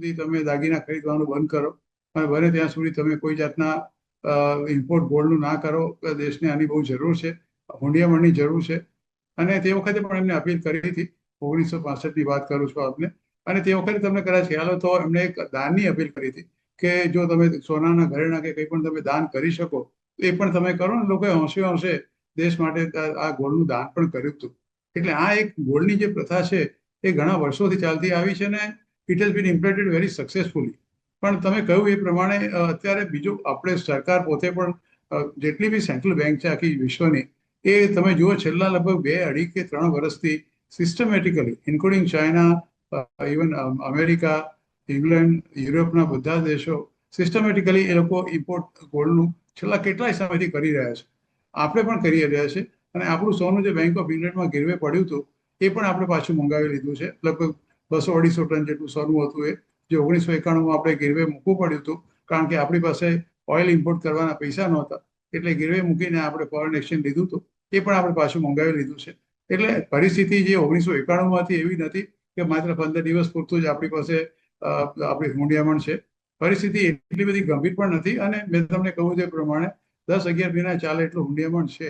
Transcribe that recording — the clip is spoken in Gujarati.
સુધી તમે દાગીના ખરીદવાનું બંધ કરો અને બને ત્યાં સુધી તમે કોઈ જાતના ઇમ્પોર્ટ ગોલ્ડનું ના કરો. દેશને આની બહુ જરૂર છે, હુંડિયામણની જરૂર છે. અને તે વખતે પણ એમને અપીલ કરી હતી. 1965ની વાત કરું છું આપને. અને તે વખતે તમને કદાચ ખ્યાલ હોય તો એમણે એક દાનની અપીલ કરી હતી કે જો તમે સોનાના ઘરેણા કે કંઈ પણ તમે દાન કરી શકો તો એ પણ તમે કરો ને. લોકોએ હોંશે હોંશે દેશ માટે આ ગોળનું દાન પણ કર્યું હતું. એટલે આ એક ગોળની જે પ્રથા છે એ ઘણા વર્ષોથી ચાલતી આવી છે ને it has been implemented very successfully. પણ તમે કહ્યું એ પ્રમાણે અત્યારે બીજું આપણે સરકાર પોતે પણ જેટલી બી સેન્ટ્રલ બેંક છે આખી વિશ્વની, એ તમે જુઓ છેલ્લા લગભગ 2, 2.5 કે 3 વર્ષથી systematically including China, even America, England, યુરોપના બધા દેશો સિસ્ટમેટિકલી એ લોકો ઇમ્પોર્ટ ગોલ્ડનું છેલ્લા કેટલાય સમયથી કરી રહ્યા છે. આપણે પણ કરી રહ્યા છે. અને આપણું સોનું જે બેંક ઓફ ઇંગ્લેન્ડમાં ગીરવે પડ્યું હતું એ પણ આપણે પાછું મંગાવી લીધું છે. લગભગ 200-250 ટન જેટલું સોનું હતું એ, જે 1991માં આપણે ગીરવે મૂકવું પડ્યું હતું કારણ કે આપણી પાસે ઓઇલ ઇમ્પોર્ટ કરવાના પૈસા નહોતા. એટલે ગીરવે મૂકીને આપણે ફોરેન એક્સચેન્જ લીધું હતું, એ પણ આપણે પાછું મંગાવી લીધું છે. એટલે પરિસ્થિતિ જે 1991માંથી એવી નથી કે માત્ર 15 દિવસ પૂરતું જ આપણી પાસે આપણી હુંડિયામણ છે. પરિસ્થિતિ એટલી બધી ગંભીર પણ નથી. અને મેં તમને કહું તે પ્રમાણે 10-11 મહિના ચાલે એટલું હુંડિયામણ છે.